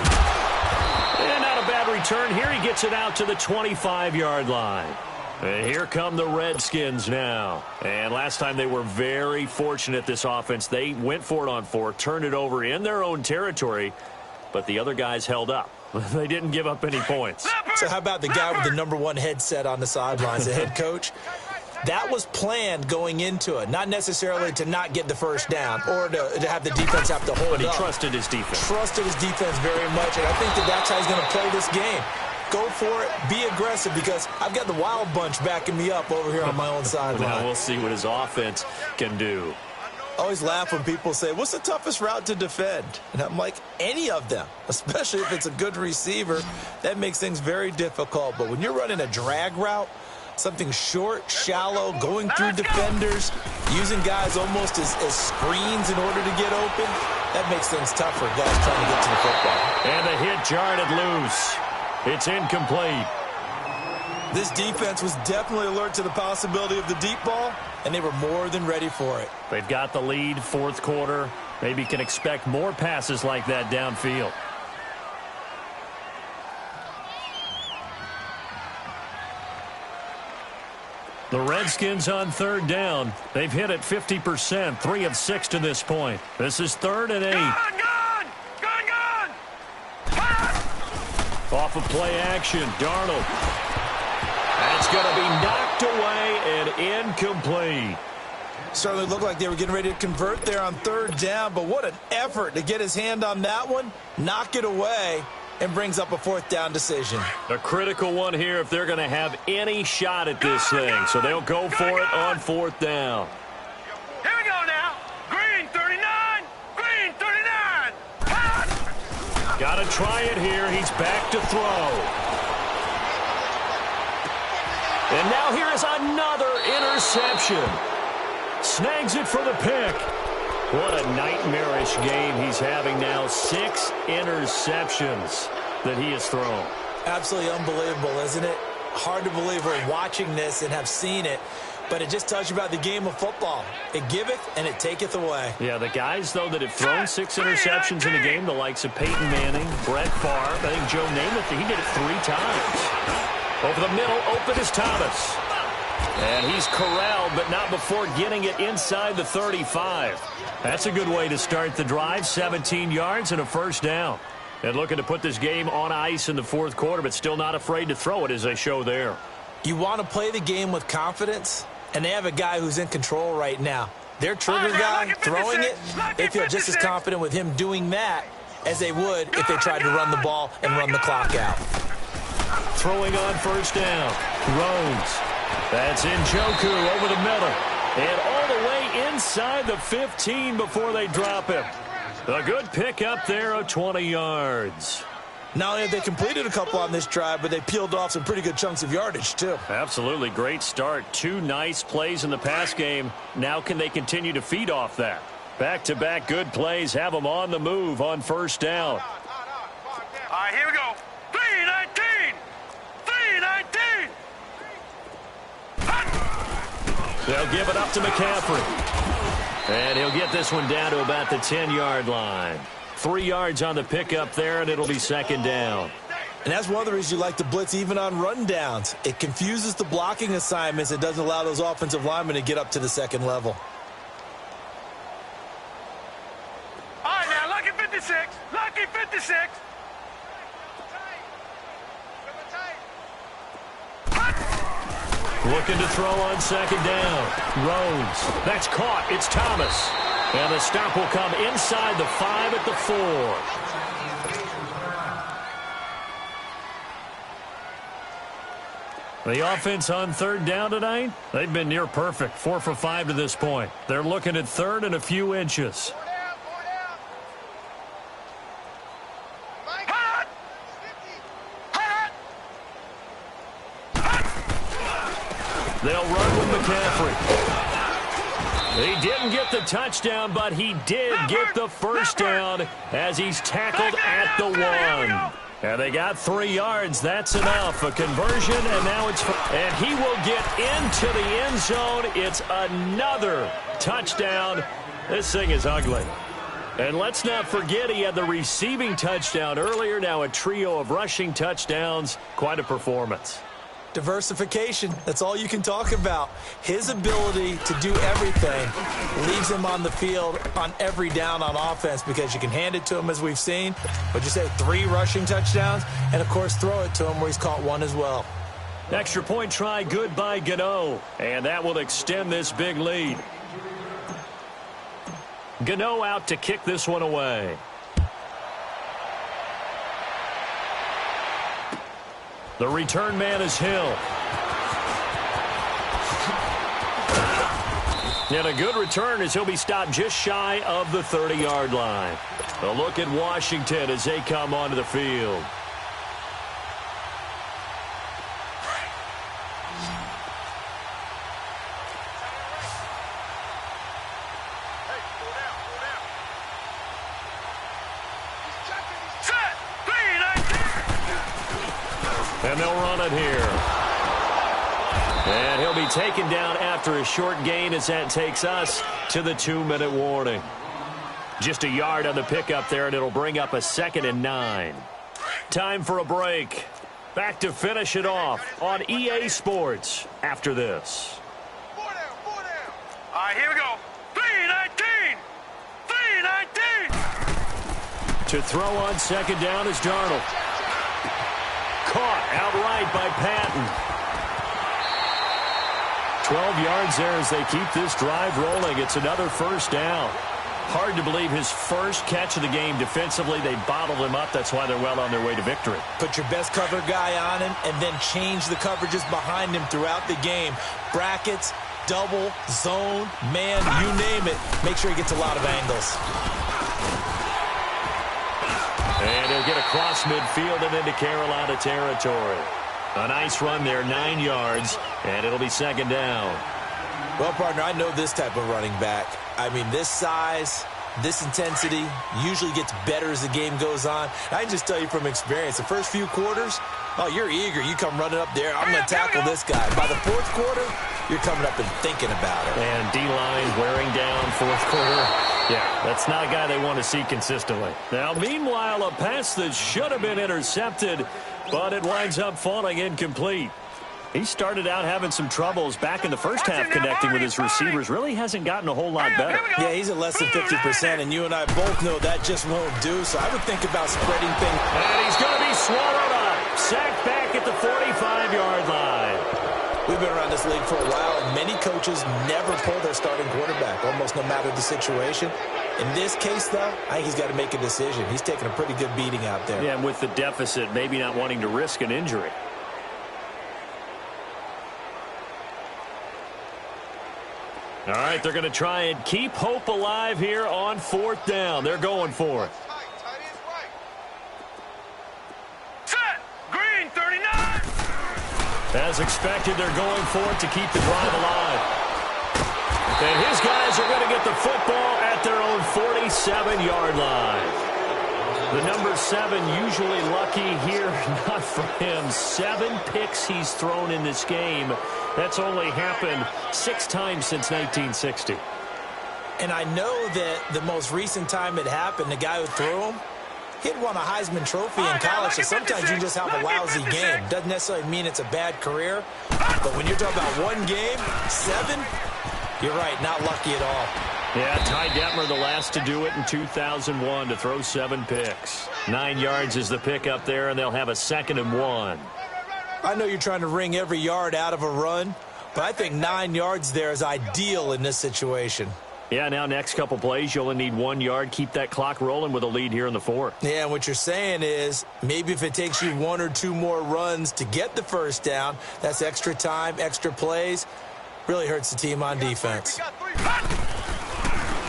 And not a bad return here. He gets it out to the 25-yard line. And here come the Redskins now. And last time they were very fortunate, this offense. They went for it on 4, turned it over in their own territory, but the other guys held up. They didn't give up any points. So how about the guy with the #1 headset on the sidelines, the head coach? That was planned going into it, not necessarily to not get the first down or to have the defense have to hold up. But he trusted his defense. Trusted his defense very much, and I think that's how he's going to play this game. Go for it, be aggressive, because I've got the wild bunch backing me up over here on my own sideline. Now we'll see what his offense can do. I always laugh when people say, what's the toughest route to defend? And I'm like, any of them, especially if it's a good receiver. That makes things very difficult. But when you're running a drag route, something short, shallow, going through defenders, using guys almost as screens in order to get open, that makes things tougher, guys trying to get to the football. And the hit jarred it loose. It's incomplete. This defense was definitely alert to the possibility of the deep ball, and they were more than ready for it. They've got the lead, fourth quarter. Maybe can expect more passes like that downfield. The Redskins on third down. They've hit it 50%, 3 of 6 to this point. This is 3rd and 8. Gone! Off of play action, Darnold. That's going to be knocked away and incomplete. Certainly looked like they were getting ready to convert there on third down, but what an effort to get his hand on that one, knock it away, and brings up a fourth down decision. A critical one here if they're going to have any shot at this thing. So they'll go for it on fourth down. Here we go now. Green 39. Green 39. Got to try it here. He's back to throw. And now here is another interception. Snags it for the pick. What a nightmarish game he's having now. 6 interceptions that he has thrown. Absolutely unbelievable, isn't it? Hard to believe we're watching this and have seen it, but it just tells you about the game of football. It giveth and it taketh away. Yeah, the guys, though, that have thrown 6 interceptions in a game, the likes of Peyton Manning, Brett Favre, I think Joe Namath, he did it 3 times. Over the middle, open is Thomas. And he's corralled, but not before getting it inside the 35. That's a good way to start the drive. 17 yards and a first down. And looking to put this game on ice in the fourth quarter, but still not afraid to throw it as they show there. You want to play the game with confidence, and they have a guy who's in control right now. Their trigger guy throwing it, they feel just as confident with him doing that as they would if they tried to run the ball and run the clock out. Throwing on first down. Rhodes. That's Njoku over the middle. And all the way inside the 15 before they drop him. A good pick up there of 20 yards. Not only have they completed a couple on this drive, but they peeled off some pretty good chunks of yardage, too. Absolutely. Great start. 2 nice plays in the pass game. Now can they continue to feed off that? Back-to-back good plays have them on the move on first down. All right, here we go. 3-19. 3-19. They'll give it up to McCaffrey. And he'll get this one down to about the 10-yard line. 3 yards on the pickup there, and it'll be second down. And that's one of the reasons you like to blitz even on rundowns. It confuses the blocking assignments. It doesn't allow those offensive linemen to get up to the second level. All right, now, lucky 56. Lucky 56. Looking to throw on second down. Rhodes. That's caught. It's Thomas. And the stop will come inside the 5 at the 4. The offense on third down tonight, they've been near perfect. 4 for 5 to this point. They're looking at third and a few inches. They'll run with McCaffrey. He didn't get the touchdown, but he did get the first down as he's tackled at the 1. And they got 3 yards. That's enough. A conversion, and now it's... And he will get into the end zone. It's another touchdown. This thing is ugly. And let's not forget he had the receiving touchdown earlier. Now a trio of rushing touchdowns. Quite a performance. Diversification, that's all you can talk about. His ability to do everything leaves him on the field on every down on offense because you can hand it to him as we've seen. But you say 3 rushing touchdowns and, of course, throw it to him where he's caught 1 as well. Extra point try good by Gano. And that will extend this big lead. Gano out to kick this one away. The return man is Hill. And a good return as he'll be stopped just shy of the 30-yard line. A look at Washington as they come onto the field. And they'll run it here. And he'll be taken down after a short gain as that takes us to the 2-minute warning. Just a yard on the pickup there, and it'll bring up a 2nd and 9. Time for a break. Back to finish it off on EA Sports after this. 4 down, 4 down. All right, here we go. 3-19. 3-19. To throw on 2nd down is Darnold. Caught outright by Patton. 12 yards there as they keep this drive rolling. It's another 1st down. Hard to believe his first catch of the game defensively. They bottled him up. That's why they're well on their way to victory. Put your best cover guy on him and then change the coverages behind him throughout the game. Brackets, double, zone, man, you name it. Make sure he gets a lot of angles. And he'll get across midfield and into Carolina territory. A nice run there, 9 yards, and it'll be 2nd down. Well, partner, I know this type of running back. I mean, this size, this intensity usually gets better as the game goes on. I can just tell you from experience, the first few quarters, oh, you're eager. You come running up there. I'm going to tackle this guy. By the 4th quarter, you're coming up and thinking about it. And D-line wearing down 4th quarter. Yeah, that's not a guy they want to see consistently. Now, meanwhile, a pass that should have been intercepted, but it winds up falling incomplete. He started out having some troubles back in the first half connecting with his receivers. Really hasn't gotten a whole lot better. Yeah, he's at less than 50%, and you and I both know that just won't do. So I would think about spreading things. And he's going to be swallowed up. Sacked back at the 45-yard line. We've been around this league for a while, and many coaches never pull their starting quarterback, almost no matter the situation. In this case, though, I think he's got to make a decision. He's taking a pretty good beating out there. Yeah, and with the deficit, maybe not wanting to risk an injury. All right, they're going to try and keep hope alive here on 4th down. They're going for it. Set. Green, 39. As expected, they're going for it to keep the drive alive. And his guys are going to get the football at their own 47-yard line. The number 7 usually lucky here, not for him. 7 picks he's thrown in this game. That's only happened 6 times since 1960. And I know that the most recent time it happened, the guy who threw him, he'd won a Heisman Trophy in college, so sometimes you just have a lousy game. Doesn't necessarily mean it's a bad career, but when you're talking about one game, 7, you're right, not lucky at all. Yeah, Ty Detmer, the last to do it in 2001, to throw 7 picks. 9 yards is the pick up there, and they'll have a 2nd and 1. I know you're trying to wring every yard out of a run, but I think 9 yards there is ideal in this situation. Yeah, now next couple plays, you only need 1 yard. Keep that clock rolling with a lead here in the 4th. Yeah, and what you're saying is maybe if it takes you 1 or 2 more runs to get the 1st down, that's extra time, extra plays. Really hurts the team on defense.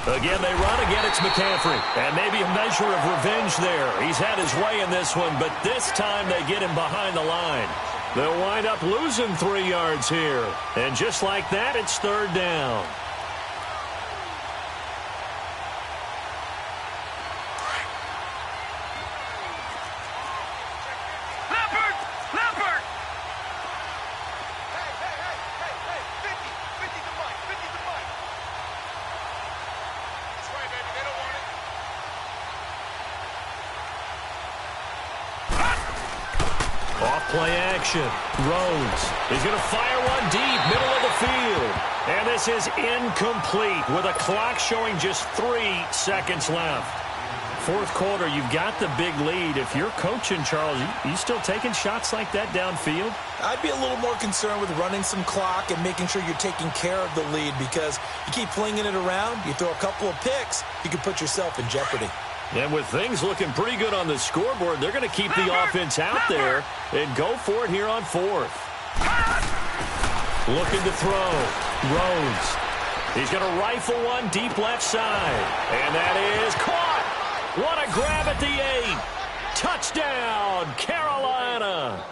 Again, they run. Again, it's McCaffrey. And maybe a measure of revenge there. He's had his way in this one, but this time they get him behind the line. They'll wind up losing 3 yards here. And just like that, it's 3rd down. Play action. Rhodes is going to fire one deep, middle of the field. And this is incomplete with a clock showing just 3 seconds left. 4th quarter, you've got the big lead. If you're coaching, Charles, you still taking shots like that downfield? I'd be a little more concerned with running some clock and making sure you're taking care of the lead, because you keep flinging it around, you throw a couple of picks, you can put yourself in jeopardy. And with things looking pretty good on the scoreboard, they're going to keep the offense out there and go for it here on 4th. Looking to throw. Rhodes. He's going to rifle one deep left side. And that is caught. What a grab at the 8. Touchdown, Carolina.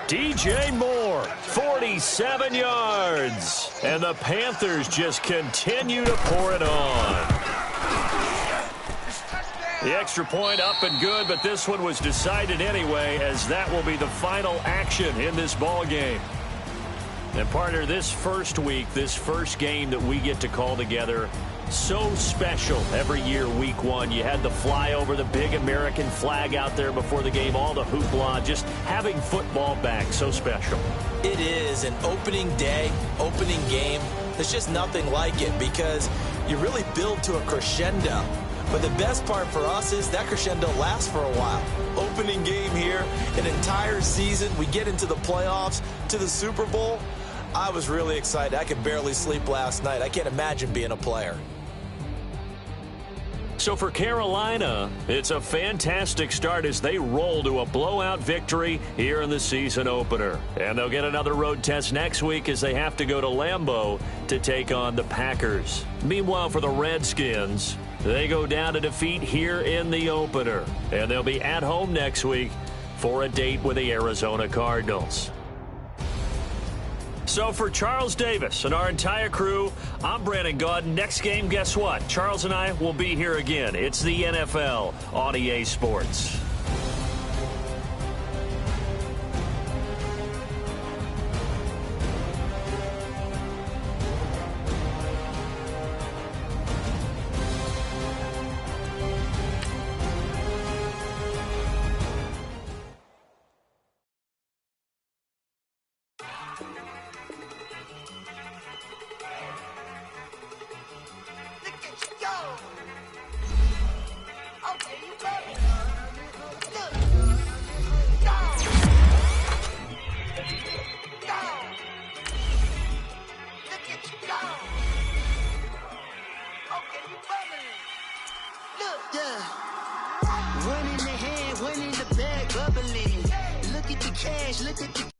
DJ Moore, 47 yards. And the Panthers just continue to pour it on. The extra point up and good, but this one was decided anyway, as that will be the final action in this ball game. And partner, this first week, this first game that we get to call together, so special every year, week one. You had the flyover, the big American flag out there before the game, all the hoopla, just having football back, so special. It is an opening day, opening game. There's just nothing like it because you really build to a crescendo. But the best part for us is that crescendo lasts for a while. Opening game here, an entire season. We get into the playoffs, to the Super Bowl. I was really excited. I could barely sleep last night. I can't imagine being a player. So for Carolina, it's a fantastic start as they roll to a blowout victory here in the season opener. And they'll get another road test next week as they have to go to Lambeau to take on the Packers. Meanwhile, for the Redskins, they go down to defeat here in the opener. And they'll be at home next week for a date with the Arizona Cardinals. So for Charles Davis and our entire crew, I'm Brandon Gaudin. Next game, guess what? Charles and I will be here again. It's the NFL on EA Sports. One in the hand, one in the bag, bubbly. Look at the cash, look at the